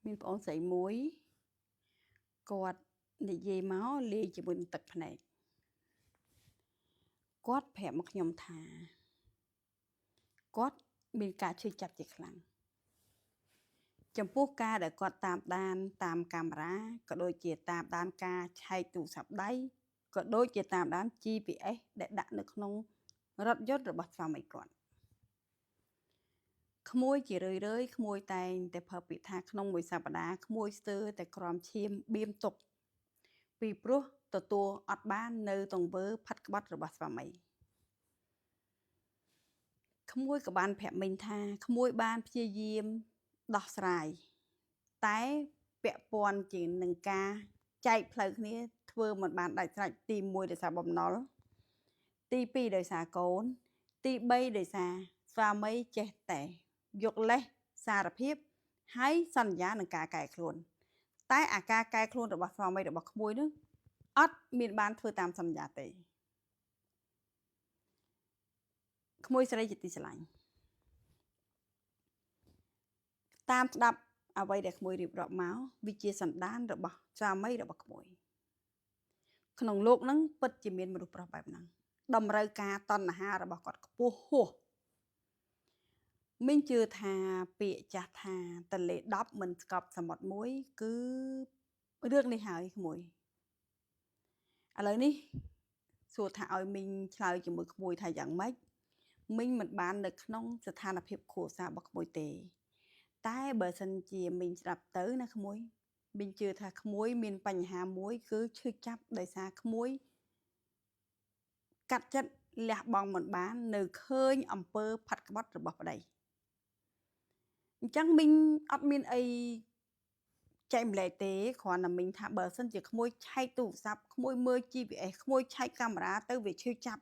មានប្អូនស្រីមួយគាត់និយាយមកលាយជាមួយនឹងទឹកភ្នែកគាត់ប្រាប់មកខ្ញុំថាគាត់មានការឈឺចាប់ជាខ្លាំងចំពោះការដែលគាត់តាមដានតាមកាមេរ៉ាក៏ដូចជាតាមដានការឆែកទូរស័ព្ទដៃក៏ដូចជាតាមដាន GPS ដែលដាក់នៅក្នុងរថយន្តរបស់ស្វាមីគាត់ក្មួយជារឿយក្មួយតែងតែប្រើពាក្យថាក្នុងមួយសប្តាហ៍ក្មួយស្ទើរតែក្រំឈាមបៀមទុកពីព្រោះទទួលអត់បាននៅទង្វើផាត់ក្បត់របស់ស្វាមីក្មួយក៏បានប្រាប់មិញថាក្មួយបានព្យាយាមដោះស្រាយតែពាក់ព័ន្ធជាងនឹងការចែកផ្លូវគ្នាធ្វើមិនបានដាច់ស្រេចទី1ដោយសារបំណុលទី2ដោយសារកូនទី3ដោយសារស្វាមីចេះតែយកលេសសារភាពហើយសន្យានឹងការកែខ្លួនតែអាការកែខ្លួនរបស់ស្វាមីរបស់ក្មួយនោះអត់មានបានធ្វើតាមសន្យាទេក្មួយស្រីជាទីស្រឡាញ់តាមស្ដាប់អ្វីដែលក្មួយរៀបរាប់មកវាជាសន្តានរបស់ស្វាមីរបស់ក្មួយក្នុងโลกហ្នឹងពិតជាមានមនុស្សប្រុសបែបហ្នឹងតម្រូវការតណ្ហារបស់គាត់ខ្ពស់ហួសមិញជឿថាពាក្យចាស់ថាតលេ10មិនស្កប់សមុទ្រមួយគឺរឿងនេះហើយក្មួយឥឡូវនេះសួរថាឲ្យមីងឆ្លើយជាមួយក្មួយថាយ៉ាងម៉េចមីងមិនបាននៅក្នុងស្ថានភាពគ្រួសាររបស់ក្មួយទេតែបើសិនជាមីងស្ដាប់ទៅណាក្មួយមីងជឿថាក្មួយមានបញ្ហាមួយគឺឈឺចាប់ដោយសារក្មួយកាត់ចិត្តលះបង់មិនបាននៅឃើញអំពើផាត់ក្បត់របស់ប្តីអញ្ចឹងមីងអត់មានអីចែកម្លែកទេគ្រាន់តែមីងថាបើសិនជាក្មួយឆែកទូរស័ព្ទក្មួយមើល GPS ក្មួយឆែកកាមេរ៉ាទៅវាឈឺចាប់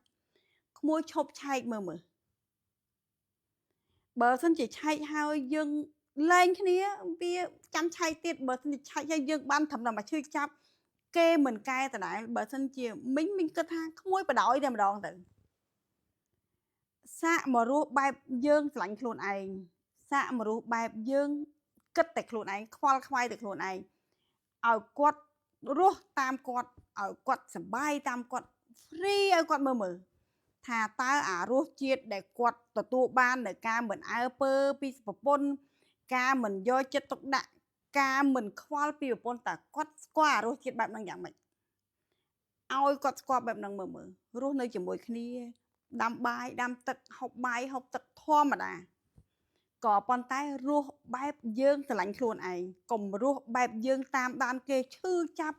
ក្មួយឈប់ឆែកមើលបើសិនជាឆែកហើយយើងលែងគ្នាវាចាំឆែកទៀតបើសិនជាឆែកហើយយើងបានត្រឹមតែមកឈឺចាប់គេមិនកែដដែលបើសិនជាមីងគិតថាក្មួយបដ ாய் តែម្ដងទៅសាកមករស់បែបយើងស្រឡាញ់ខ្លួនឯងសាកមករស់បែបយើងគិតតែខ្លួនឯងខ្វល់ខ្វាយតែខ្លួនឯងឲ្យគាត់រស់តាមគាត់ឲ្យគាត់សប្បាយតាមគាត់ free ឲ្យគាត់មើលថាតើអារសជាតិដែលគាត់ទទួលបាននៅការមិនអើពើពីប្រពន្ធការមិនយកចិត្តទុកដាក់ការមិនខ្វល់ពីប្រពន្ធតើគាត់ស្គាល់អារសជាតិបែបហ្នឹងយ៉ាងម៉េចឲ្យគាត់ស្គាល់បែបហ្នឹងមើលរស់នៅជាមួយគ្នាដាំបាយដាំទឹកហូបបាយហូបទឹកធម្មតាក៏ប៉ុន្តែរស់បែបយើងស្រឡាញ់ខ្លួនឯងកុំរស់បែបយើងតាមដានគេឈឺចាប់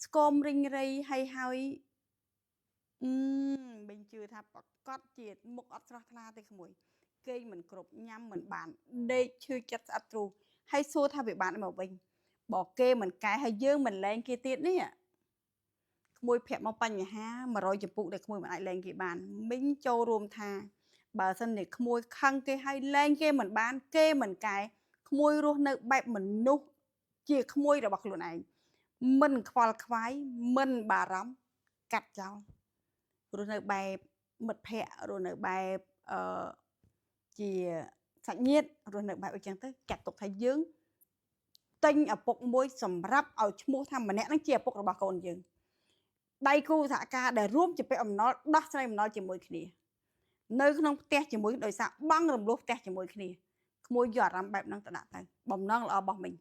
ស្គមរិញរៃហើយមិញជឿថាប្រកាសជាមុខអត់ស្រស់ថ្លាទេក្មួយគេមិនគ្រប់ញ៉ាំមិនបានដេកឈឺចិត្តស្អិតទ្រូងហើយសួរថាវាបានមកវិញបើគេមិនកែហើយយើងមិនលែងគេទៀតនេះក្មួយប្រាក់មកបញ្ហា100ចំពុកដែលក្មួយមិនអាចលែងគេបានមិញចូលរួមថាបើសិនជាក្មួយខឹងគេហើយលែងគេមិនបានគេមិនកែក្មួយរស់នៅបែបមនុស្សជាក្មួយរបស់ខ្លួនឯងមិនខ្វល់ខ្វាយមិនបារម្ភកាត់ចោលរស់នៅបែបមិត្តភ័ក្តិរស់នៅបែបជាសាច់ញាតិរស់នៅបែបអញ្ចឹងទៅចាត់ទុកថាយើងទិញឪពុកមួយសម្រាប់ឲ្យឈ្មោះថាម្នាក់ហ្នឹងជាឪពុករបស់កូនយើងដៃគូសហការដែលរួមជាពាក់អំណរដោះស្រាយអំណរជាមួយគ្នានៅក្នុងផ្ទះជាមួយដោយសារបង់រំលោះផ្ទះជាមួយគ្នាក្មួយយកអារម្មណ៍បែបហ្នឹងទៅដាក់ទៅបំណងល្អរបស់មិញ